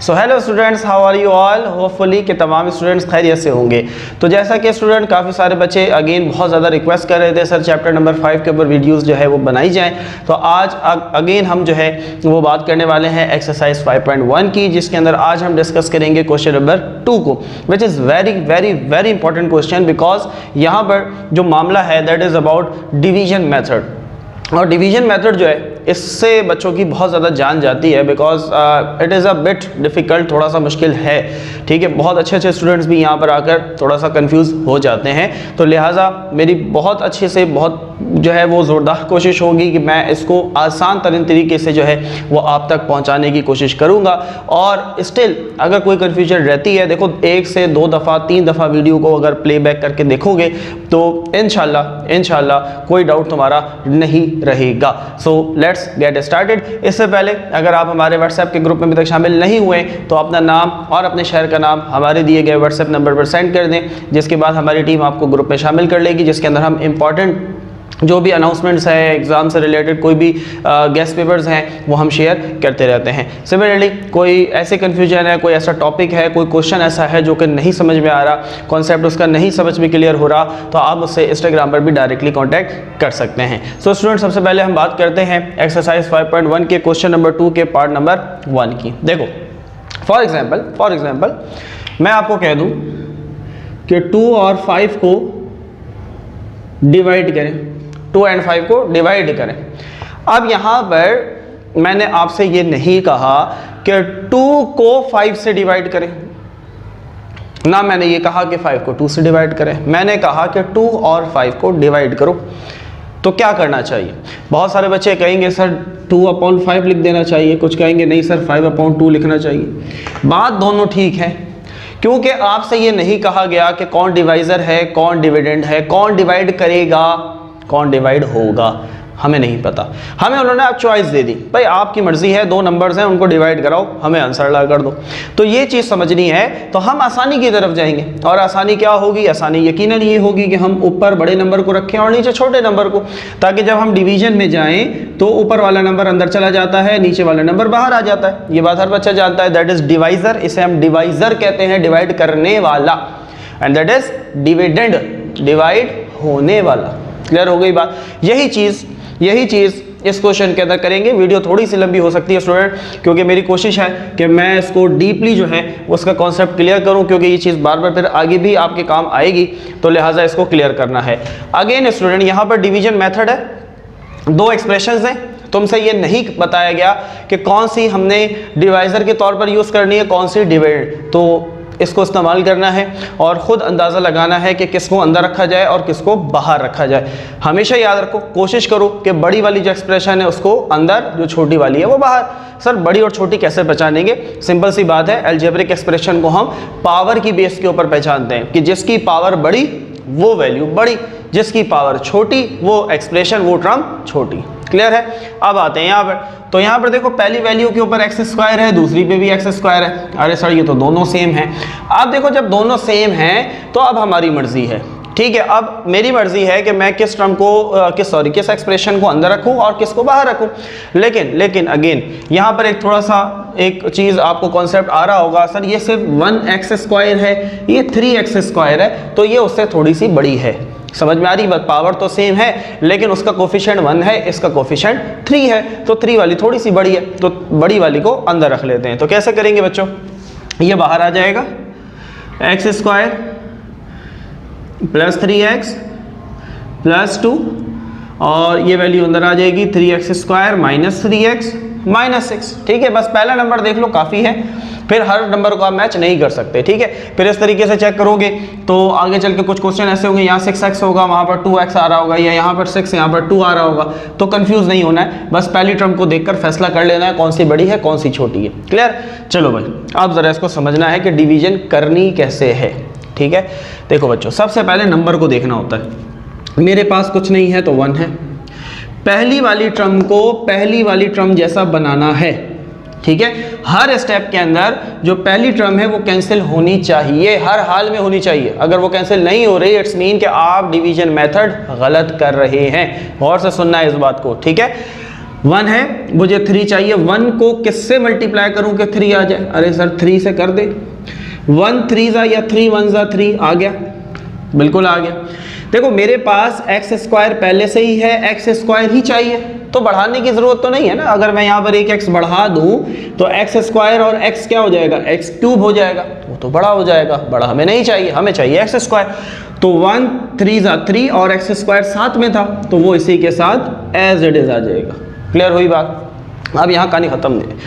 So hello students, how are you all. Hopefully कि तमाम students खैरियत से होंगे। तो जैसा कि स्टूडेंट काफ़ी सारे बच्चे अगेन बहुत ज़्यादा रिक्वेस्ट कर रहे थे सर चैप्टर नंबर 5 के ऊपर वीडियोस जो है वो बनाई जाएं, तो आज अगेन हम जो है वो बात करने वाले हैं एक्सरसाइज 5.1 की, जिसके अंदर आज हम डिस्कस करेंगे क्वेश्चन नंबर 2 को, which is very very very important question, because यहाँ पर जो मामला है that is about division method. और डिवीजन मेथड जो है इससे बच्चों की बहुत ज़्यादा जान जाती है, because it is a bit difficult, थोड़ा सा मुश्किल है। ठीक है, बहुत अच्छे अच्छे स्टूडेंट्स भी यहाँ पर आकर थोड़ा सा कंफ्यूज हो जाते हैं, तो लिहाजा मेरी बहुत अच्छे से बहुत जो है वो ज़ोरदार कोशिश होगी कि मैं इसको आसान तरीन तरीके से जो है वो आप तक पहुँचाने की कोशिश करूँगा। और स्टिल अगर कोई कन्फ्यूजन रहती है, देखो 1 से 2 दफ़ा 3 दफ़ा वीडियो को अगर प्लेबैक करके देखोगे तो इंशाल्लाह कोई डाउट तुम्हारा नहीं रहेगा। So let's get started. इससे पहले अगर आप हमारे व्हाट्सएप के ग्रुप में अभी तक शामिल नहीं हुए तो अपना नाम और अपने शहर का नाम हमारे दिए गए व्हाट्सएप नंबर पर सेंड कर दें, जिसके बाद हमारी टीम आपको ग्रुप में शामिल कर लेगी, जिसके अंदर हम इंपॉर्टेंट जो भी अनाउंसमेंट्स हैं, एग्ज़ाम से रिलेटेड कोई भी गेस्ट पेपर्स हैं वो हम शेयर करते रहते हैं। सिमिलरली कोई ऐसे कन्फ्यूजन है, कोई ऐसा टॉपिक है, कोई क्वेश्चन ऐसा है जो कि नहीं समझ में आ रहा, कॉन्सेप्ट उसका नहीं समझ में क्लियर हो रहा, तो आप मुझसे इंस्टाग्राम पर भी डायरेक्टली कॉन्टैक्ट कर सकते हैं। सो स्टूडेंट, सबसे पहले हम बात करते हैं एक्सरसाइज 5.1 के क्वेश्चन नंबर 2 के पार्ट नंबर 1 की। देखो फॉर एग्जाम्पल मैं आपको कह दूँ कि 2 और 5 को डिवाइड करें, 2 और 5 को डिवाइड करें। अब यहाँ पर मैंने आपसे ये नहीं कहा कि 2 को 5 से डिवाइड करें, ना मैंने ये कहा कि 5 को 2 से डिवाइड करें, मैंने कहा कि 2 और 5 को डिवाइड करो। तो क्या करना चाहिए? बहुत सारे बच्चे कहेंगे सर 2/5 लिख देना चाहिए, कुछ कहेंगे नहीं सर 5/2 लिखना चाहिए। बात दोनों ठीक है, क्योंकि आपसे ये नहीं कहा गया कि कौन डिवाइज़र है, कौन डिविडेंड है, कौन डिवाइड करेगा, कौन डिवाइड होगा, हमें नहीं पता। हमें उन्होंने अब चॉइस दे दी, भाई आपकी मर्जी है, 2 नंबर्स हैं उनको डिवाइड कराओ, हमें आंसर ला कर दो। तो ये चीज़ समझनी है, तो हम आसानी की तरफ जाएंगे। और आसानी क्या होगी? आसानी यकीनन ये होगी कि हम ऊपर बड़े नंबर को रखें और नीचे छोटे नंबर को, ताकि जब हम डिवीजन में जाएं तो ऊपर वाला नंबर अंदर चला जाता है, नीचे वाला नंबर बाहर आ जाता है। ये बात हर बच्चा जानता है, दैट इज डिवाइजर। इसे हम डिवाइजर कहते हैं, डिवाइड करने वाला, and that is dividend, divide होने वाला। क्लियर हो गई बात? यही चीज़ इस क्वेश्चन के अंदर करेंगे। वीडियो थोड़ी सी लंबी हो सकती है स्टूडेंट, क्योंकि मेरी कोशिश है कि मैं इसको डीपली जो है उसका कॉन्सेप्ट क्लियर करूं, क्योंकि ये चीज़ बार बार फिर आगे भी आपके काम आएगी, तो लिहाजा इसको क्लियर करना है। अगेन स्टूडेंट, यहाँ पर डिवीजन मेथड है, 2 एक्सप्रेशंस हैं, तुमसे ये नहीं बताया गया कि कौन सी हमने डिवाइजर के तौर पर यूज़ करनी है, कौन सी डिवाइड, तो इसको इस्तेमाल करना है और ख़ुद अंदाज़ा लगाना है कि किसको अंदर रखा जाए और किसको बाहर रखा जाए। हमेशा याद रखो, कोशिश करो कि बड़ी वाली जो एक्सप्रेशन है उसको अंदर, जो छोटी वाली है वो बाहर। सर बड़ी और छोटी कैसे पहचानेंगे? सिंपल सी बात है, अलजेब्रिक एक्सप्रेशन को हम पावर की बेस के ऊपर पहचानते हैं कि जिसकी पावर बड़ी वो वैल्यू बड़ी, जिसकी पावर छोटी वो एक्सप्रेशन, वो टर्म छोटी। क्लियर है? अब आते हैं यहाँ पर, तो यहाँ पर देखो पहली वैल्यू के ऊपर x² है, दूसरी पे भी x² है। अरे सर ये तो दोनों सेम हैं। अब देखो जब दोनों सेम हैं तो अब हमारी मर्जी है, ठीक है, अब मेरी मर्जी है कि मैं किस टर्म को किस एक्सप्रेशन को अंदर रखूं और किसको बाहर रखूं। लेकिन अगेन यहाँ पर एक थोड़ा सा एक चीज़ आपको कॉन्सेप्ट आ रहा होगा, सर ये सिर्फ 1x² है, ये 3x² है, तो ये उससे थोड़ी सी बड़ी है। समझ में आ रही बात? पावर तो सेम है लेकिन उसका कोफिशिएंट 1 है, इसका कोफिशिएंट 3 है, तो 3 वाली थोड़ी सी बड़ी है, तो बड़ी वाली को अंदर रख लेते हैं। तो कैसे करेंगे बच्चों? ये बाहर आ जाएगा, x² + 3x + 2, और ये वैल्यू अंदर आ जाएगी 3x² - 3x - 6। ठीक है, बस पहला नंबर देख लो, काफ़ी है, फिर हर नंबर को आप मैच नहीं कर सकते। ठीक है, फिर इस तरीके से चेक करोगे तो आगे चल के कुछ क्वेश्चन ऐसे होंगे, यहाँ 6x होगा, वहाँ पर 2x आ रहा होगा, या यहाँ पर 6 यहाँ पर 2 आ रहा होगा, तो कंफ्यूज नहीं होना है, बस पहली टर्म को देखकर फैसला कर लेना है कौन सी बड़ी है कौन सी छोटी है। क्लियर? चलो भाई, अब ज़रा इसको समझना है कि डिवीजन करनी कैसे है। ठीक है, देखो बच्चों, सबसे पहले नंबर को देखना होता है। मेरे पास कुछ नहीं है तो 1 है, पहली वाली टर्म को पहली वाली टर्म जैसा बनाना है। ठीक है, हर स्टेप के अंदर जो पहली टर्म है वो कैंसिल होनी चाहिए, हर हाल में होनी चाहिए। अगर वो कैंसिल नहीं हो रही, इट्स मीन कि आप डिवीजन मेथड गलत कर रहे हैं। गौर से सुनना है इस बात को। ठीक है, 1 है, मुझे 3 चाहिए। 1 को किससे मल्टीप्लाई करूं कि 3 आ जाए? अरे सर 3 से कर दे। 1 3 जा या 3 1 जा 3 आ गया, बिल्कुल आ गया। देखो मेरे पास एक्स स्क्वायर पहले से ही है, एक्स स्क्वायर ही चाहिए, तो बढ़ाने की जरूरत तो नहीं है ना। अगर मैं यहाँ पर एक एक्स बढ़ा दूं तो एक्स स्क्वायर और एक्स क्या हो जाएगा? एक्स क्यूब हो जाएगा, वो तो बड़ा हो जाएगा। बड़ा हमें नहीं चाहिए, हमें चाहिए एक्स स्क्वायर। तो 1 3 जा 3 और एक्स स्क्वायर साथ में था, तो वो इसी के साथ एज इट इज आ जाएगा। क्लियर हुई बात? अब यहाँ कहानी खत्म नहीं।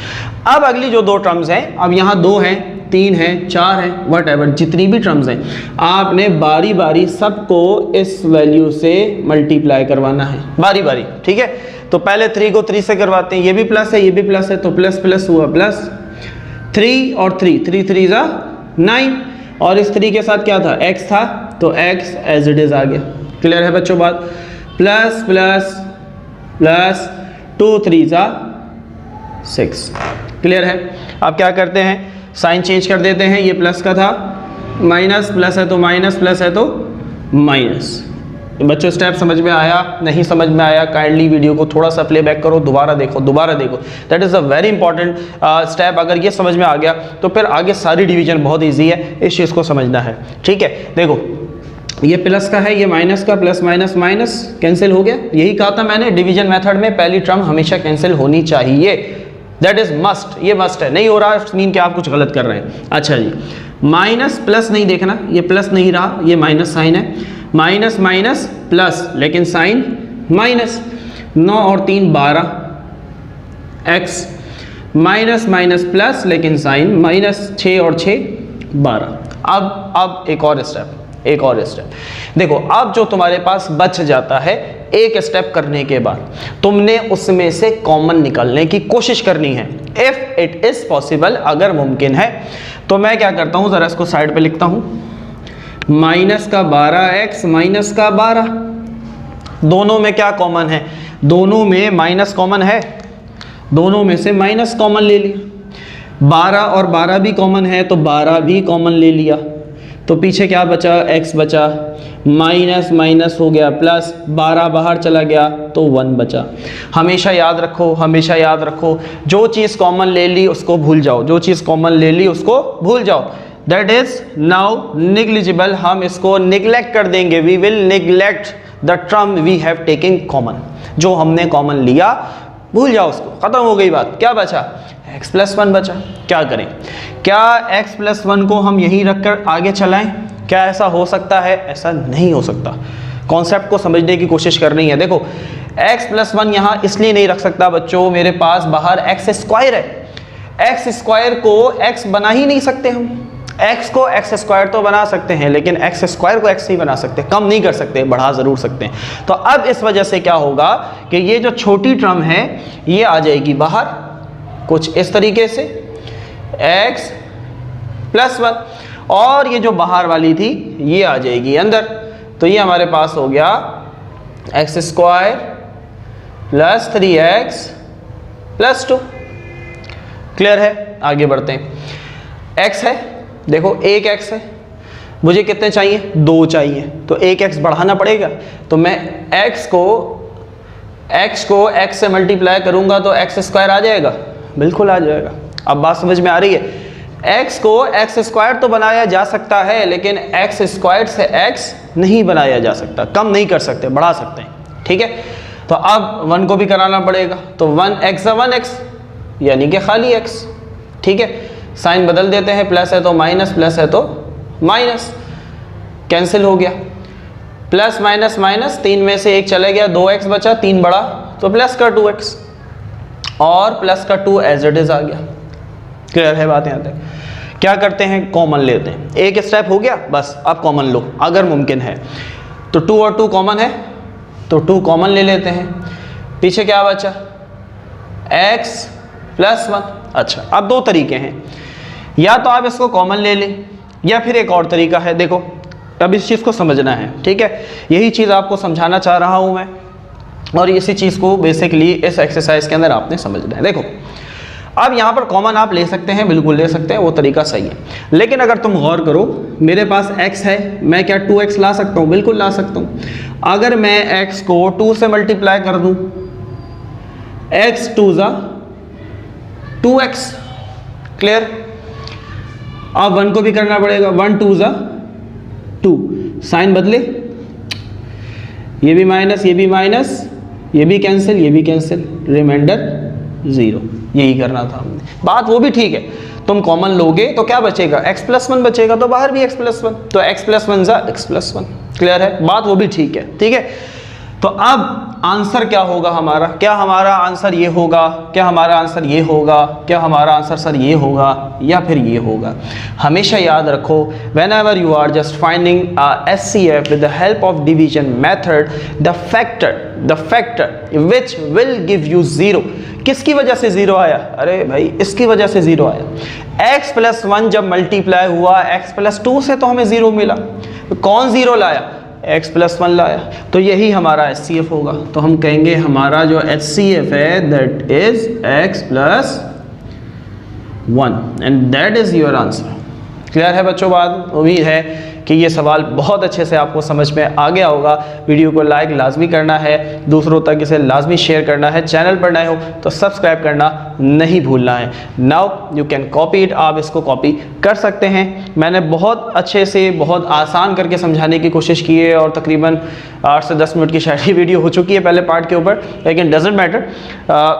अब अगली जो 2 टर्म्स हैं, अब यहाँ 2 हैं, 3 हैं, 4 हैं, वट एवर जितनी भी टर्म्स हैं, आपने बारी बारी सबको इस वैल्यू से मल्टीप्लाई करवाना है, बारी बारी। ठीक है, तो पहले 3 को 3 से करवाते हैं, ये भी प्लस है, ये भी प्लस है, तो प्लस प्लस हुआ प्लस। 3 और 3 3 3 जा 9, और इस 3 के साथ क्या था? x था, तो x एज इट इज आ गया। क्लियर है बच्चों बात? प्लस प्लस प्लस 2 3 जा 6। क्लियर है? अब क्या करते हैं? साइन चेंज कर देते हैं। ये प्लस का था, माइनस, प्लस है तो माइनस, प्लस है तो माइनस। बच्चों स्टेप समझ में आया? नहीं समझ में आया काइंडली वीडियो को थोड़ा सा प्लेबैक करो, दोबारा देखो, दोबारा देखो। That is a very important step. अगर ये समझ में आ गया तो फिर आगे सारी डिवीजन बहुत ईजी है, इस चीज़ को समझना है। ठीक है, देखो ये प्लस का है, ये माइनस का, प्लस माइनस माइनस कैंसिल हो गया। यही कहा था मैंने, डिवीजन मेथड में पहली टर्म हमेशा कैंसिल होनी चाहिए। दैट इज मस्ट, ये मस्ट है। नहीं हो रहा मीन कि आप कुछ गलत कर रहे हैं। अच्छा जी, माइनस प्लस नहीं देखना, ये प्लस नहीं रहा, ये माइनस साइन है। माइनस माइनस प्लस, लेकिन साइन माइनस। 9 और 3 12 एक्स, माइनस माइनस प्लस, लेकिन साइन माइनस। 6 और 6 12। अब एक और स्टेप, एक और स्टेप देखो। अब जो तुम्हारे पास बच जाता है एक स्टेप करने के बाद, तुमने उसमें से कॉमन निकालने की कोशिश करनी है। इफ इट इज पॉसिबल, अगर मुमकिन है, तो मैं क्या करता हूं, जरा इसको साइड पे लिखता हूं। माइनस का 12x माइनस का 12, दोनों में क्या कॉमन है? दोनों में माइनस कॉमन है, दोनों में से माइनस कॉमन ले लिया। 12 और 12 भी कॉमन है, तो 12 भी कॉमन ले लिया। तो पीछे क्या बचा? x बचा, माइनस माइनस हो गया प्लस, 12 बाहर चला गया तो 1 बचा। हमेशा याद रखो, हमेशा याद रखो, जो चीज़ कॉमन ले ली उसको भूल जाओ, जो चीज़ कॉमन ले ली उसको भूल जाओ। दैट इज नाउ निग्लिजिबल, हम इसको निगलेक्ट कर देंगे। We will neglect the term we have taken common. जो हमने कॉमन लिया भूल जाओ उसको, खत्म हो गई बात। क्या बचा? x प्लस 1 बचा। क्या करें? क्या x प्लस 1 को हम यहीं रखकर आगे चलाएं? क्या ऐसा हो सकता है? ऐसा नहीं हो सकता। कॉन्सेप्ट को समझने की कोशिश करनी है। देखो x प्लस 1 यहाँ इसलिए नहीं रख सकता बच्चों, मेरे पास बाहर x स्क्वायर है। x स्क्वायर को x बना ही नहीं सकते हम। x को x स्क्वायर तो बना सकते हैं, लेकिन x स्क्वायर को x नहीं बना सकते, कम नहीं कर सकते, बढ़ा ज़रूर सकते हैं। तो अब इस वजह से क्या होगा कि ये जो छोटी टर्म है ये आ जाएगी बाहर, कुछ इस तरीके से x प्लस 1, और ये जो बाहर वाली थी ये आ जाएगी अंदर। तो ये हमारे पास हो गया x square plus 3x plus 2। Clear है? आगे बढ़ते हैं। x है, देखो एक x है, मुझे कितने चाहिए? 2 चाहिए, तो एक x बढ़ाना पड़ेगा। तो मैं x को x से मल्टीप्लाई करूंगा तो x स्क्वायर आ जाएगा, बिल्कुल आ जाएगा। अब बात समझ में आ रही है? x को x स्क्वायर तो बनाया जा सकता है, लेकिन x स्क्वायर से x नहीं बनाया जा सकता, कम नहीं कर सकते, बढ़ा सकते हैं। ठीक है, तो अब 1 को भी कराना पड़ेगा, तो 1x 1x यानी कि खाली x। ठीक है, साइन बदल देते हैं, प्लस है तो माइनस, प्लस है तो माइनस, कैंसिल हो गया। प्लस माइनस माइनस, 3 में से 1 चले गया, 2x बचा, 3 बड़ा तो प्लस का 2x, और प्लस का 2 एज इट इज आ गया। क्लियर है बात? यहाँ तक क्या करते हैं? कॉमन लेते हैं। एक स्टेप हो गया, बस अब कॉमन लो अगर मुमकिन है तो। 2 और 2 कॉमन है, तो 2 कॉमन ले लेते हैं। पीछे क्या बचा? x plus 1। अच्छा, अब 2 तरीके हैं, या तो आप इसको कॉमन ले लें, या फिर एक और तरीका है। देखो अब इस चीज़ को समझना है, ठीक है? यही चीज़ आपको समझाना चाह रहा हूँ मैं, और इसी चीज़ को बेसिकली इस एक्सरसाइज के अंदर आपने समझना है। देखो अब यहाँ पर कॉमन आप ले सकते हैं, बिल्कुल ले सकते हैं, वो तरीका सही है। लेकिन अगर तुम गौर करो, मेरे पास x है, मैं क्या 2x ला सकता हूँ? बिल्कुल ला सकता हूँ। अगर मैं x को 2 से मल्टीप्लाई कर दूँ x 2 ज़ा 2x, क्लियर। अब 1 को भी करना पड़ेगा, 1 2 ज़ा 2, साइन बदले, ये भी माइनस, ये भी माइनस, ये भी कैंसिल, ये भी कैंसिल, रिमाइंडर 0। यही करना था हमने। बात वो भी ठीक है, तुम कॉमन लोगे तो क्या बचेगा, x + 1 बचेगा, तो बाहर भी x + 1, तो x + 1 ज़ा x + 1, क्लियर है, बात वो भी ठीक है, ठीक है। तो अब आंसर क्या होगा हमारा, क्या हमारा आंसर ये होगा, क्या हमारा आंसर ये होगा, क्या हमारा आंसर सर ये होगा या फिर ये होगा। हमेशा याद रखो, whenever you are just finding a SCF with the help of division method, the factor which will give you 0, किसकी वजह से 0 आया, अरे भाई इसकी वजह से 0 आया। x + 1 जब मल्टीप्लाई हुआ x + 2 से तो हमें 0 मिला, कौन 0 लाया, x + 1 लाया, तो यही हमारा HCF होगा। तो हम कहेंगे हमारा जो HCF है that is x + 1 and that is your answer. Clear है बच्चों बात। उम्मीद है कि ये सवाल बहुत अच्छे से आपको समझ में आ गया होगा। वीडियो को लाइक लाजमी करना है, दूसरों तक इसे लाजमी शेयर करना है, चैनल पर नए हो तो सब्सक्राइब करना नहीं भूलना है। Now you can copy it, आप इसको कॉपी कर सकते हैं। मैंने बहुत अच्छे से बहुत आसान करके समझाने की कोशिश की है और तकरीबन 8 से 10 मिनट की शायद वीडियो हो चुकी है पहले पार्ट के ऊपर, लेकिन डजेंट मैटर।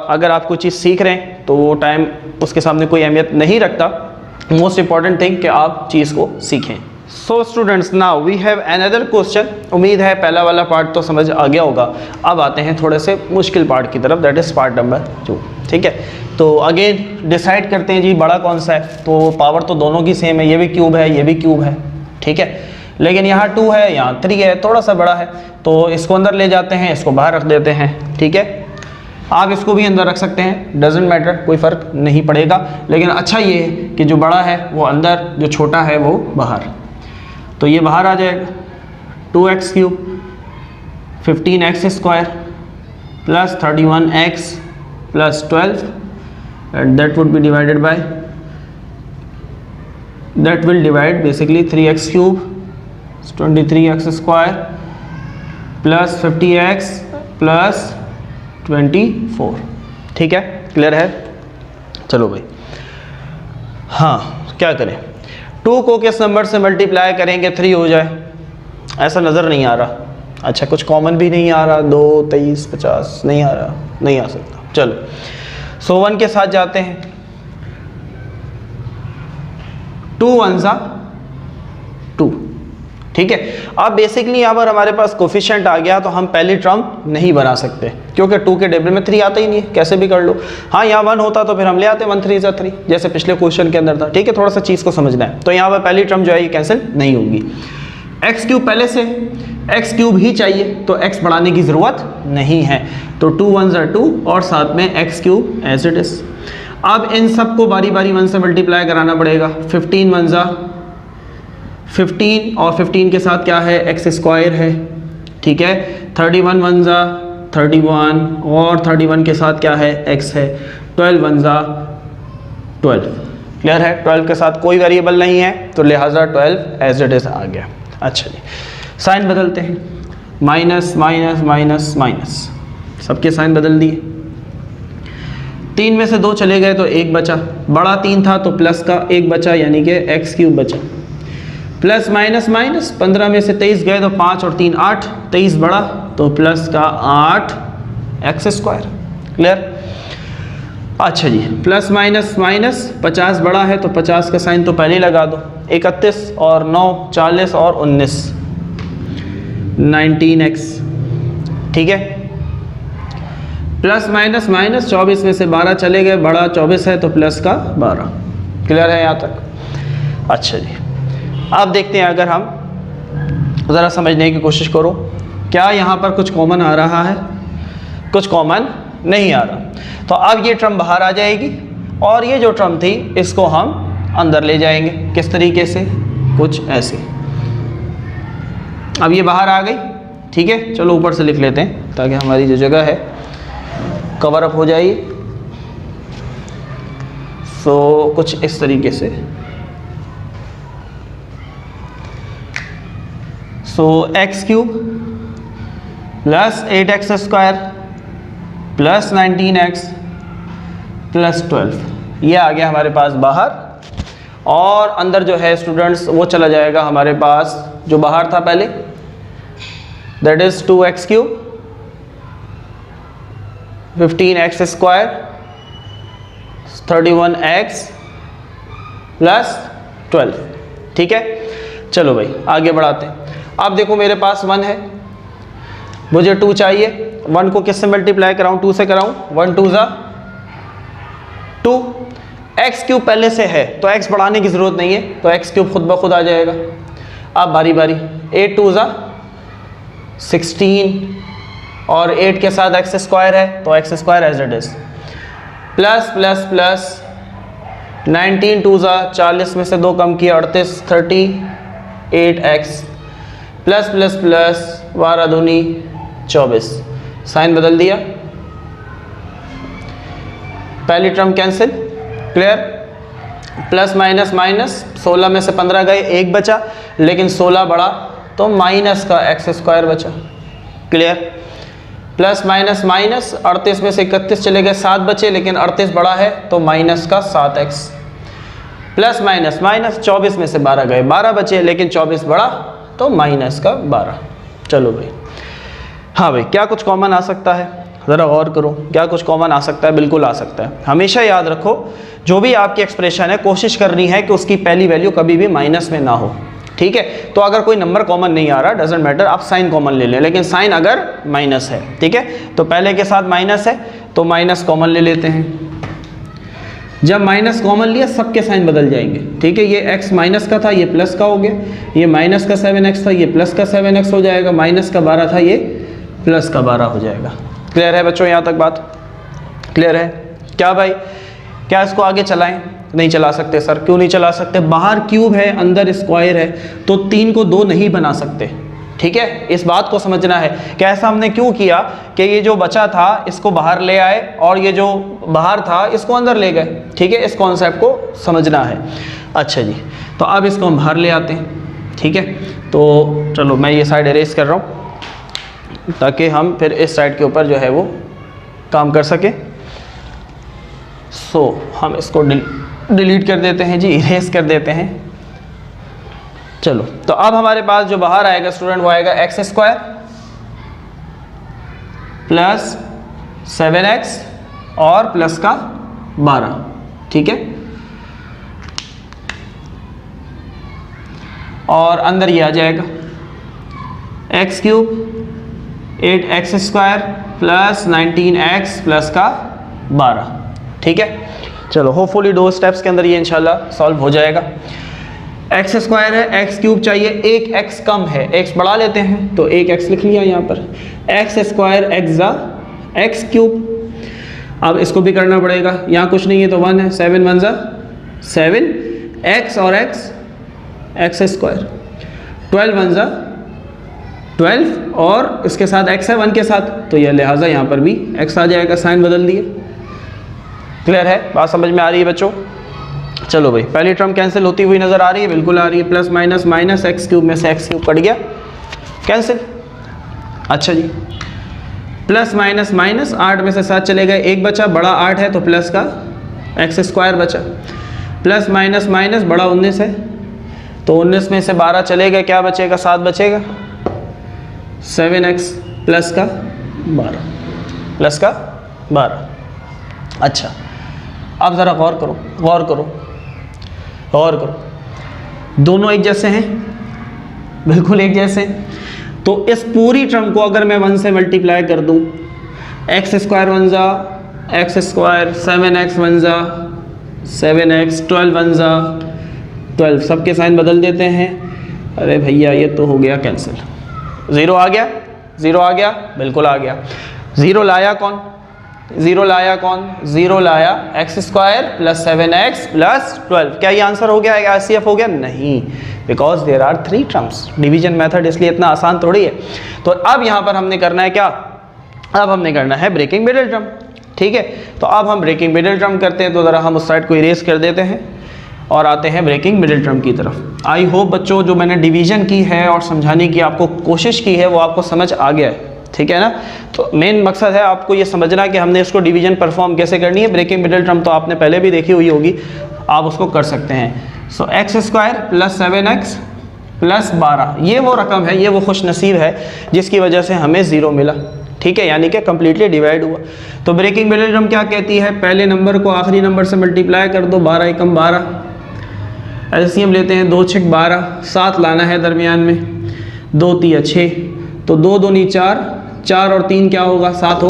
अगर आप कुछ चीज़ सीख रहे हैं तो वो टाइम उसके सामने कोई अहमियत नहीं रखता। मोस्ट इंपॉर्टेंट थिंग कि आप चीज़ को सीखें। So students, now we have another question. उम्मीद है पहला वाला पार्ट तो समझ आ गया होगा। अब आते हैं थोड़े से मुश्किल पार्ट की तरफ, दैट इज़ पार्ट नंबर 2। ठीक है, तो अगेन डिसाइड करते हैं जी बड़ा कौन सा है। तो पावर तो दोनों की सेम है, ये भी क्यूब है, ये भी क्यूब है, ठीक है, लेकिन यहाँ 2 है, यहाँ 3 है, थोड़ा सा बड़ा है, तो इसको अंदर ले जाते हैं, इसको बाहर रख देते हैं। ठीक है, आप इसको भी अंदर रख सकते हैं, डजेंट मैटर, कोई फ़र्क नहीं पड़ेगा। लेकिन अच्छा ये है कि जो बड़ा है वो अंदर, जो छोटा है वो बाहर। तो ये बाहर आ जाएगा 2x³ + 15x² + 31x + 12 and that would be divided by, that will divide basically 3x³ + 23x² + 50x + 24। ठीक है, क्लियर है। चलो भाई, हाँ क्या करें, 2 को किस नंबर से मल्टीप्लाई करेंगे 3 हो जाए, ऐसा नज़र नहीं आ रहा। अच्छा, कुछ कॉमन भी नहीं आ रहा, 2 23 50 नहीं आ रहा, नहीं आ सकता। चलो, सो 1 के साथ जाते हैं, 2 1 ज़ा 2। ठीक है, अब बेसिकली यहाँ पर हमारे पास कोफिशिएंट आ गया तो हम पहली टर्म नहीं बना सकते क्योंकि 2 के टेबल में 3 आता ही नहीं है, कैसे भी कर लो। हाँ, यहाँ 1 होता तो फिर हम ले आते 1 3 ज़ा 3, जैसे पिछले क्वेश्चन के अंदर था। ठीक है, थोड़ा सा चीज़ को समझना है। तो यहाँ पर पहली टर्म जो है ये कैंसिल नहीं होगी। x³ पहले से x³ ही चाहिए तो x बढ़ाने की ज़रूरत नहीं है, तो 2 1 ज़ा 2 और साथ में x³ एज इट इज़। अब इन सब को बारी बारी 1 से मल्टीप्लाई कराना पड़ेगा। 15 1 ज़ा 15 और 15 के साथ क्या है, x² है। ठीक है, 31 1 ज़ा 31 और 31 के साथ क्या है, x है। 12 1 ज़ा 12, क्लियर है। 12 के साथ कोई वेरिएबल नहीं है तो लिहाजा 12 एज इट इज़ आ गया। अच्छा जी, साइन बदलते हैं, माइनस माइनस माइनस माइनस, सबके साइन बदल दिए। 3 में से 2 चले गए तो 1 बचा, बड़ा 3 था तो प्लस का 1 बचा, यानी कि x³ बचा। प्लस माइनस माइनस, 15 में से 23 गए तो 5 और 3 8, 23 बड़ा तो प्लस का 8x², क्लियर। अच्छा जी, प्लस माइनस माइनस, 50 बड़ा है तो 50 का साइन तो पहले ही लगा दो। 31 और 9 40 और 19 19x। ठीक है, प्लस माइनस माइनस, 24 में से 12 चले गए, बड़ा 24 है तो प्लस का 12, क्लियर है यहाँ तक। अच्छा जी, अब देखते हैं, अगर हम ज़रा समझने की कोशिश करो, क्या यहाँ पर कुछ कॉमन आ रहा है, कुछ कॉमन नहीं आ रहा। तो अब ये टर्म बाहर आ जाएगी और ये जो टर्म थी इसको हम अंदर ले जाएंगे। किस तरीके से, कुछ ऐसे। अब ये बाहर आ गई, ठीक है। चलो ऊपर से लिख लेते हैं ताकि हमारी जो जगह है कवर अप हो जाए। सो कुछ इस तरीके से, सो x³ + 8x² plus 19x plus 12, ये आ गया हमारे पास बाहर। और अंदर जो है स्टूडेंट्स वो चला जाएगा हमारे पास जो बाहर था पहले, that is 2x cube 15x square 31x plus 12। ठीक है, चलो भाई आगे बढ़ाते हैं। अब देखो मेरे पास 1 है, मुझे 2 चाहिए। 1 को किससे मल्टीप्लाई कराऊं? 2 से कराऊं। 1 2 ज़ा 2, एक्स क्यूब पहले से है तो x बढ़ाने की ज़रूरत नहीं है, तो x क्यूब खुद ब खुद आ जाएगा। अब बारी बारी, 8 2 ज़ा 16 और 8 के साथ x स्क्वायर है तो x square as it is, plus plus plus 19 2 ज़ा 40 में से 2 कम किया 38 38x प्लस प्लस प्लस 12 दूनी 24, साइन बदल दिया, पहली term cancel, clear. Plus minus minus, 16 में से 15 गए, 1 बचा, लेकिन 16 बढ़ा तो माइनस का x स्क्वायर बचा, क्लियर। प्लस माइनस माइनस, 38 में से 31 चले गए, 7 बचे, लेकिन 38 बढ़ा है तो माइनस का 7x, प्लस माइनस माइनस, 24 में से 12 गए, 12 बचे, लेकिन 24 बढ़ा तो माइनस का 12। चलो भाई, हाँ भाई, क्या कुछ कॉमन आ सकता है? ज़रा गौर करो, क्या कुछ कॉमन आ सकता है? बिल्कुल आ सकता है। हमेशा याद रखो, जो भी आपकी एक्सप्रेशन है कोशिश करनी है कि उसकी पहली वैल्यू कभी भी माइनस में ना हो, ठीक है। तो अगर कोई नंबर कॉमन नहीं आ रहा, डजेंट मैटर, आप साइन कॉमन ले लें, लेकिन साइन अगर माइनस है, ठीक है, तो पहले के साथ माइनस है तो माइनस कॉमन ले लेते हैं। जब माइनस कॉमन लिया सबके साइन बदल जाएंगे, ठीक है। ये x माइनस का था, ये प्लस का हो गया, ये माइनस का 7x था, ये प्लस का 7x हो जाएगा, माइनस का 12 था, ये प्लस का 12 हो जाएगा। क्लियर है बच्चों? यहाँ तक बात क्लियर है? क्या भाई, क्या इसको आगे चलाएं? नहीं चला सकते सर। क्यों नहीं चला सकते? बाहर क्यूब है, अंदर स्क्वायर है, तो 3 को 2 नहीं बना सकते, ठीक है। इस बात को समझना है कि ऐसा हमने क्यों किया कि ये जो बचा था इसको बाहर ले आए और ये जो बाहर था इसको अंदर ले गए, ठीक है। इस कॉन्सेप्ट को समझना है। अच्छा जी, तो अब इसको हम बाहर ले आते हैं, ठीक है। तो चलो मैं ये साइड इरेज कर रहा हूँ ताकि हम फिर इस साइड के ऊपर जो है वो काम कर सके। सो हम इसको डिलीट कर देते हैं जी, इरेज कर देते हैं। चलो, तो अब हमारे पास जो बाहर आएगा स्टूडेंट वो आएगा x स्क्वायर प्लस 7x और प्लस का 12, ठीक है। और अंदर ये आ जाएगा x cube 8x square plus 19x plus का 12, ठीक है। चलो, होपफुली 2 स्टेप्स के अंदर ये इंशाल्लाह सॉल्व हो जाएगा। x स्क्वायर है, x क्यूब चाहिए, एक x कम है, x बढ़ा लेते हैं तो एक x लिख लिया यहाँ पर, x स्क्वायर x ज़ा x क्यूब। अब इसको भी करना पड़ेगा, यहाँ कुछ नहीं है तो 1 है, 7 1 ज़ा 7, x और x स्क्वायर, 12 1 ज़ा 12 और इसके साथ x है 1 के साथ, तो यह लिहाजा यहाँ पर भी x आ जाएगा, साइन बदल दिए। क्लियर है? बात समझ में आ रही है बच्चों? चलो भाई, पहली टर्म कैंसिल होती हुई नज़र आ रही है, बिल्कुल आ रही है। Plus minus minus, x cube में से एक्स क्यूब कट गया, कैंसिल। अच्छा जी, प्लस माइनस माइनस, 8 में से 7 चले गए, 1 बचा, बड़ा 8 है तो प्लस का एक्स स्क्वायर बचा, प्लस माइनस माइनस, बड़ा 19 है तो 19 में से 12 चले गए, क्या बचेगा? 7 बचेगा, 7x प्लस का 12, प्लस का 12। अच्छा, अब ज़रा गौर करो, गौर करो, गौर करो, दोनों एक जैसे हैं, बिल्कुल एक जैसे। तो इस पूरी टर्म को अगर मैं 1 से मल्टीप्लाई कर दूं, एक्स स्क्वायर 1 ज़ा एक्स स्क्वायर, 7x 1 ज़ा 7x, 12 1 ज़ा 12, सबके साइन बदल देते हैं। अरे भैया ये तो हो गया कैंसिल, 0 आ गया, 0 आ गया, बिल्कुल आ गया। 0 लाया कौन? 0 लाया कौन? 0 लाया x square plus 7x plus 12। क्या ये आंसर हो गया? आईसीएफ हो गया? नहीं, because there are 3 terms, division method, इसलिए इतना आसान थोड़ी है। तो अब यहाँ पर हमने करना है क्या? अब हमने करना है ब्रेकिंग मिडिल टर्म, ठीक है। तो अब हम ब्रेकिंग मिडिल टर्म करते हैं, तो ज़रा हम उस साइड को इरेज कर देते हैं और आते हैं ब्रेकिंग मिडिल टर्म की तरफ। आई होप बच्चों जो मैंने डिवीजन की है और समझाने की आपको कोशिश की है वो आपको समझ आ गया है, ठीक है ना। तो मेन मकसद है आपको ये समझना कि हमने इसको डिवीजन परफॉर्म कैसे करनी है। ब्रेकिंग मिडिल टर्म तो आपने पहले भी देखी हुई होगी, आप उसको कर सकते हैं। So x square plus 7x plus 12, ये वो रकम है, ये वो खुश नसीब है जिसकी वजह से हमें 0 मिला, ठीक है, यानी कि कम्प्लीटली डिवाइड हुआ। तो ब्रेकिंग मिडिल टर्म क्या कहती है, पहले नंबर को आखिरी नंबर से मल्टीप्लाई कर दो, 12 एकम 12, एलसीएम लेते हैं, 2 6 12, 7 लाना है दरमियान में, 2 3 6, तो 2 2 नी 4, 4 और 3 क्या होगा, 7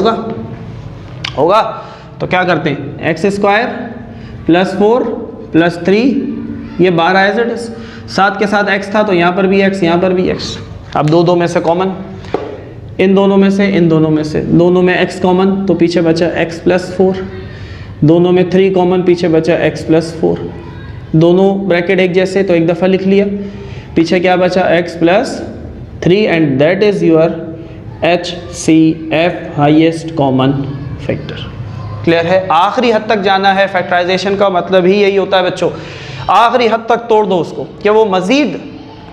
होगा। तो क्या करते हैं, एक्स स्क्वायर प्लस 4 प्लस 3, ये 12 एज इट इज, 7 के साथ x था तो यहाँ पर भी x, यहाँ पर भी x। अब दो में से कॉमन, इन दोनों में से, इन दोनों में से, दोनों में x कॉमन तो पीछे बचा x प्लस 4, दोनों में 3 कॉमन, पीछे बचा x प्लस 4, दोनों ब्रैकेट एक जैसे तो एक दफ़ा लिख लिया, पीछे क्या बचा x plus 3, and that is your HCF highest common factor. Clear है, आखिरी हद तक जाना है। फैक्टराइजेशन का मतलब ही यही होता है बच्चों, आखिरी हद तक तोड़ दो उसको कि वो मज़ीद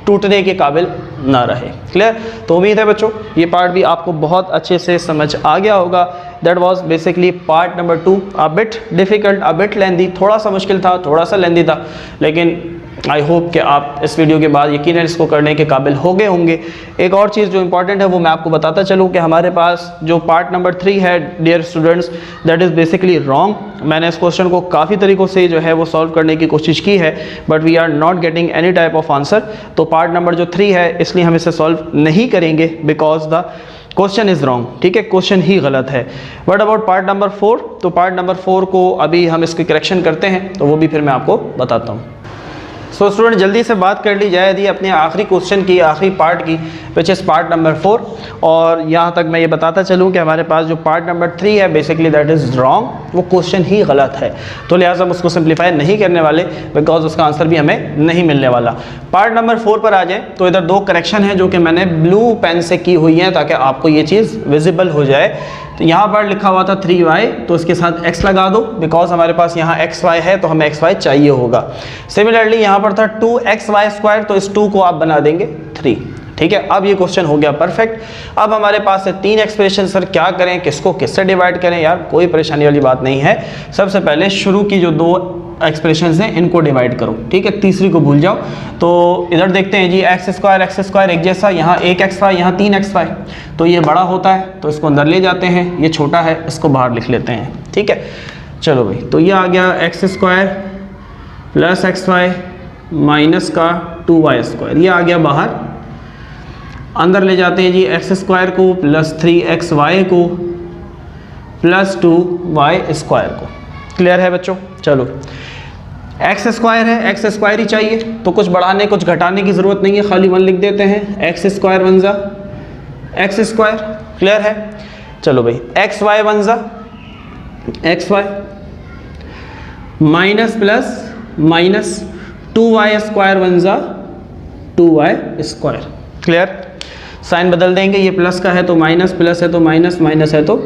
टूटने के काबिल ना रहे। क्लियर, तो उम्मीद है बच्चों ये पार्ट भी आपको बहुत अच्छे से समझ आ गया होगा। That was basically part number 2, a bit difficult, a bit lengthy, थोड़ा सा मुश्किल था, थोड़ा सा लेंदी था, लेकिन आई होप कि आप इस वीडियो के बाद यकीनन इसको करने के काबिल हो गए होंगे। एक और चीज़ जो इंपॉर्टेंट है वो मैं आपको बताता चलूँ कि हमारे पास जो पार्ट नंबर 3 है dear students, that is basically wrong. मैंने इस क्वेश्चन को काफ़ी तरीक़ों से जो है वो सॉल्व करने की कोशिश की है, but we are not getting any type of answer. तो पार्ट नंबर जो 3 है इसलिए हम इसे सॉल्व नहीं करेंगे because the question is wrong, ठीक है, क्वेश्चन ही गलत है। व्हाट अबाउट पार्ट नंबर 4, तो पार्ट नंबर 4 को अभी हम इसकी करेक्शन करते हैं, तो वो भी फिर मैं आपको बताता हूँ। सो स्टूडेंट जल्दी से बात कर ली जाए यदि अपने आखिरी क्वेश्चन की, आखिरी पार्ट की, विच इज़ पार्ट नंबर 4। और यहाँ तक मैं ये बताता चलूँ कि हमारे पास जो पार्ट नंबर 3 है बेसिकली दैट इज़ रॉन्ग, वो क्वेश्चन ही गलत है, तो लिहाजा हम उसको सिंप्लीफाई नहीं करने वाले बिकॉज उसका आंसर भी हमें नहीं मिलने वाला। पार्ट नंबर 4 पर आ जाए तो इधर 2 करेक्शन है जो कि मैंने ब्लू पेन से की हुई हैं ताकि आपको ये चीज़ विजिबल हो जाए। तो यहाँ पर लिखा हुआ था 3y, तो इसके साथ x लगा दो बिकॉज हमारे पास यहाँ xy है तो हमें xy चाहिए होगा। सिमिलरली यहाँ पर था 2xy², तो इस 2 को आप बना देंगे 3, ठीक है। अब ये क्वेश्चन हो गया परफेक्ट। अब हमारे पास है 3 एक्सप्रेशन, सर क्या करें, किसको किससे डिवाइड करें, यार कोई परेशानी वाली बात नहीं है। सबसे पहले शुरू की जो 2 एक्सप्रेशंस हैं इनको डिवाइड करो, ठीक है, तीसरी को भूल जाओ। तो इधर देखते हैं जी, एक्स स्क्वायर एक जैसा, यहाँ 1xy, यहाँ 3xy, तो ये बड़ा होता है तो इसको अंदर ले जाते हैं, ये छोटा है इसको बाहर लिख लेते हैं, ठीक है। चलो भाई, तो ये आ गया x square plus xy minus का 2y², ये आ गया बाहर। अंदर ले जाते हैं जी एक्स स्क्वायर को प्लस 3xy को प्लस 2y² को। क्लियर है बच्चों, चलो एक्स स्क्वायर है, एक्स स्क्वायर ही चाहिए तो कुछ बढ़ाने कुछ घटाने की ज़रूरत नहीं है, खाली 1 लिख देते हैं, एक्स स्क्वायर 1 ज़ा एक्स स्क्वायर। क्लियर है, चलो भाई एक्स वाई 1 ज़ा x y minus plus minus 2y² 1 ज़ा 2y²। क्लियर, साइन बदल देंगे, ये प्लस का है तो माइनस, प्लस है तो माइनस, माइनस है तो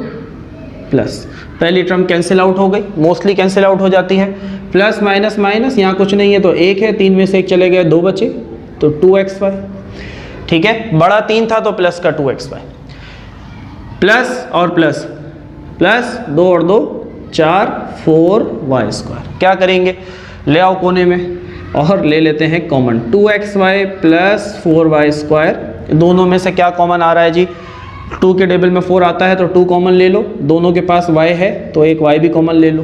प्लस। पहली टर्म कैंसिल आउट हो गई, मोस्टली कैंसिल आउट हो जाती है, प्लस माइनस माइनस, यहाँ कुछ नहीं है तो 1 है, 3 में से 1 चले गए, 2 बचे तो 2xy, ठीक है। बड़ा 3 था तो प्लस का 2xy, प्लस और प्लस, प्लस 2 और 2 4 4y²। क्या करेंगे, ले आओ कोने में और ले लेते हैं कॉमन, 2xy प्लस 4y²। दोनों में से क्या कॉमन आ रहा है जी, 2 के टेबल में 4 आता है तो 2 कॉमन ले लो, दोनों के पास y है तो एक y भी कॉमन ले लो।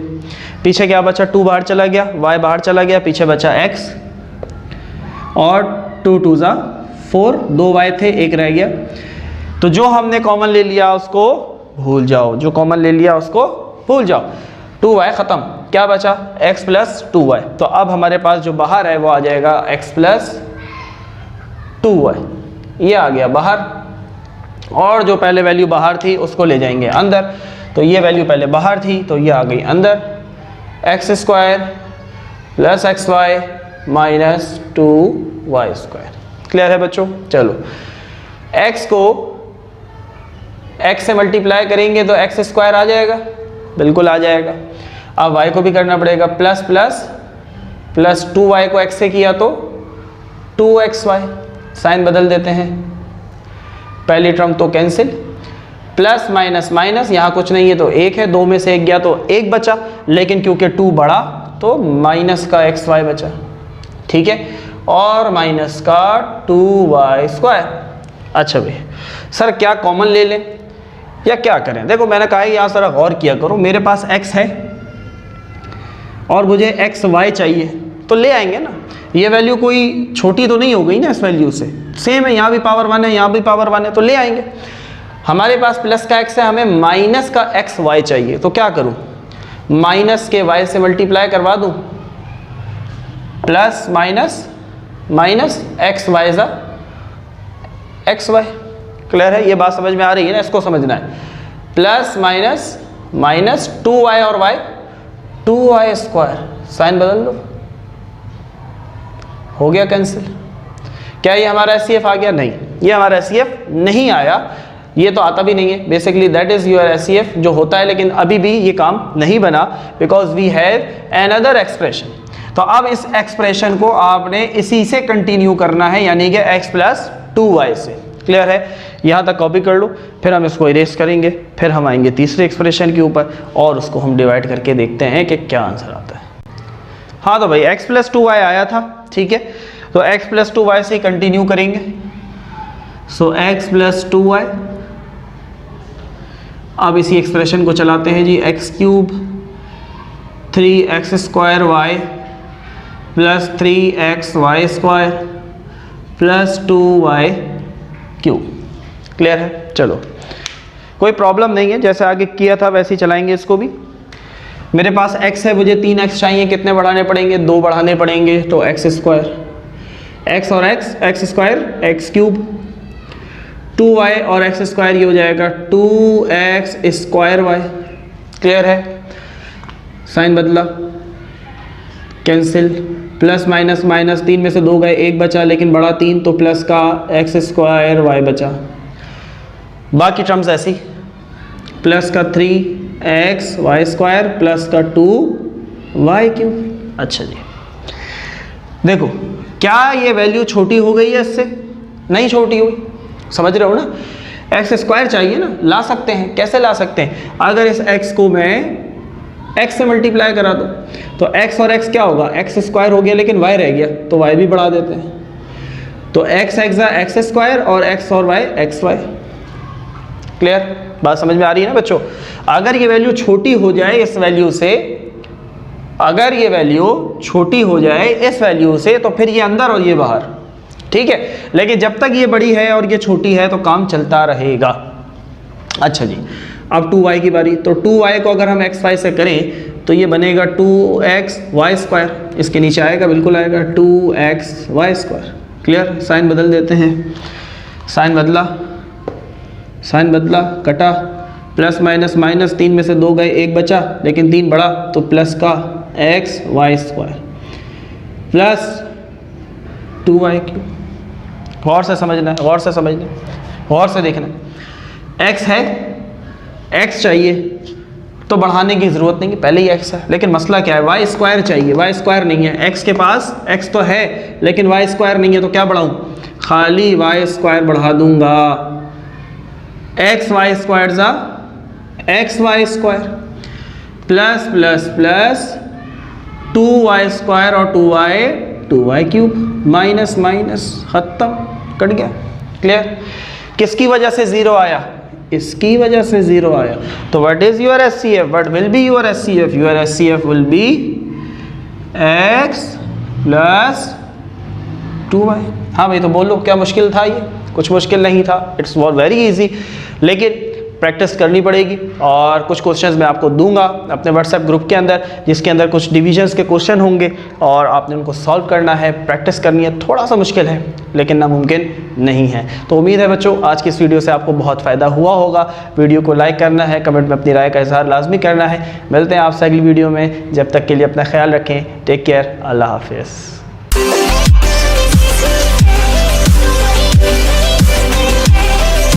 पीछे क्या बचा, 2 बाहर चला गया, y बाहर चला गया, पीछे बचा x और 2 2 ज़ा 4, 2 y थे, 1 रह गया। तो जो हमने कॉमन ले लिया उसको भूल जाओ, जो कॉमन ले लिया उसको भूल जाओ, 2y ख़त्म, क्या बचा x प्लस 2y। तो अब हमारे पास जो बाहर है वो आ जाएगा x प्लस 2y, ये आ गया बाहर, और जो पहले वैल्यू बाहर थी उसको ले जाएंगे अंदर, तो ये वैल्यू पहले बाहर थी तो ये आ गई अंदर, x square plus xy minus 2y²। Clear है बच्चों, चलो x को x से मल्टीप्लाई करेंगे तो x² आ जाएगा, बिल्कुल आ जाएगा। अब y को भी करना पड़ेगा, प्लस प्लस प्लस 2y को x से किया तो 2xy, साइन बदल देते हैं, पहली टर्म तो कैंसिल, प्लस माइनस माइनस, यहाँ कुछ नहीं है तो 1 है, 2 में से 1 गया तो 1 बचा, लेकिन क्योंकि 2 बढ़ा तो माइनस का xy बचा, ठीक है, और माइनस का 2y²। अच्छा भाई सर क्या कॉमन ले लें या क्या करें? देखो मैंने कहा है यहाँ ज़रा गौर किया करो, मेरे पास x है और मुझे xy चाहिए तो ले आएंगे ना, ये वैल्यू कोई छोटी तो नहीं हो गई ना इस वैल्यू से, सेम है, यहाँ भी पावर 1 है, यहाँ भी पावर 1 है, तो ले आएंगे। हमारे पास प्लस का x है, हमें माइनस का xy चाहिए, तो क्या करूँ? माइनस के y से मल्टीप्लाई करवा दूँ, plus minus minus x y ज़ा एक्स वाई। क्लियर है? ये बात समझ में आ रही है ना? इसको समझना है। प्लस माइनस माइनस 2y और y 2y², साइन बदल लो, हो गया कैंसिल। क्या ये हमारा एचसीएफ आ गया? नहीं, ये हमारा एचसीएफ नहीं आया, ये तो आता भी नहीं है। Basically that is your HCF जो होता है, लेकिन अभी भी ये काम नहीं बना because we have another expression. तो अब इस एक्सप्रेशन को आपने इसी से कंटिन्यू करना है, यानी कि x + 2y से। क्लियर है? यहाँ तक कॉपी कर लो, फिर हम इसको इरेज करेंगे, फिर हम आएंगे तीसरे एक्सप्रेशन के ऊपर और उसको हम डिवाइड करके देखते हैं कि क्या आंसर आता है। हाँ तो भाई x + 2y आया था, ठीक है, तो x + 2y से कंटिन्यू करेंगे। सो x + 2y, अब इसी एक्सप्रेशन को चलाते हैं जी। x³ 3x² + 3xy² + 2y³। Clear है? चलो कोई प्रॉब्लम नहीं है, जैसे आगे किया था वैसे ही चलाएंगे इसको भी। मेरे पास x है, मुझे 3x चाहिए, कितने बढ़ाने पड़ेंगे? 2 बढ़ाने पड़ेंगे, तो x², x और x, x² x³, 2y और x² ये हो जाएगा 2x²y। क्लियर है? साइन बदला, कैंसिल, प्लस माइनस माइनस, 3 में से 2 गए, 1 बचा, लेकिन बड़ा 3 तो प्लस का x² बचा। बाकी टर्म्स ऐसी, प्लस का 3xy² प्लस का 2y³। अच्छा जी, देखो क्या ये वैल्यू छोटी हो गई है इससे? नहीं छोटी हुई, समझ रहे हो ना? x² चाहिए ना, ला सकते हैं। कैसे ला सकते हैं? अगर इस x को मैं x से मल्टीप्लाई करा दो तो x और x क्या होगा? x² हो गया, लेकिन y रह गया तो y भी बढ़ा देते हैं, तो x x² और x और y xy। क्लियर? बात समझ में आ रही है ना बच्चों? अगर ये वैल्यू छोटी हो जाए इस वैल्यू से, अगर ये वैल्यू छोटी हो जाए इस वैल्यू से, तो फिर ये अंदर और ये बाहर, ठीक है, लेकिन जब तक ये बड़ी है और ये छोटी है तो काम चलता रहेगा। अच्छा जी, अब 2y की बारी। तो 2y को अगर हम xy से करें तो ये बनेगा 2xy², इसके नीचे आएगा, बिल्कुल आएगा 2xy²। क्लियर? साइन बदल देते हैं, साइन बदला, साइन बदला, कटा, प्लस माइनस माइनस, 3 में से 2 गए, 1 बचा, लेकिन 3 बढ़ा तो प्लस का xy² प्लस 2y³। गौर से समझना है, गौर से समझना है, गौर से देखना है। x है, x चाहिए तो बढ़ाने की ज़रूरत नहीं है, पहले ही x है, लेकिन मसला क्या है? y² चाहिए, y² नहीं है। x के पास x तो है लेकिन y² नहीं है, तो क्या बढ़ाऊँ? खाली y² बढ़ा दूंगा, xy² ज़ा xy² plus plus plus 2y² और 2y³ माइनस माइनस, ख़त्म, कट गया। क्लियर? किसकी वजह से 0 आया? इसकी वजह से 0 आया। तो what is your HCF? What will be your HCF? Your HCF will be x + 2y। हाँ भाई, तो बोलो क्या मुश्किल था? ये कुछ मुश्किल नहीं था, इट्स वेरी इजी, लेकिन प्रैक्टिस करनी पड़ेगी। और कुछ क्वेश्चंस मैं आपको दूंगा अपने व्हाट्सएप ग्रुप के अंदर, जिसके अंदर कुछ डिविजन्स के क्वेश्चन होंगे और आपने उनको सॉल्व करना है, प्रैक्टिस करनी है। थोड़ा सा मुश्किल है लेकिन नामुमकिन नहीं है। तो उम्मीद है बच्चों आज की इस वीडियो से आपको बहुत फ़ायदा हुआ होगा। वीडियो को लाइक करना है, कमेंट में अपनी राय का इजहार लाजमी करना है। मिलते हैं आपसे अगली वीडियो में, जब तक के लिए अपना ख्याल रखें। टेक केयर, अल्लाह हाफिज़।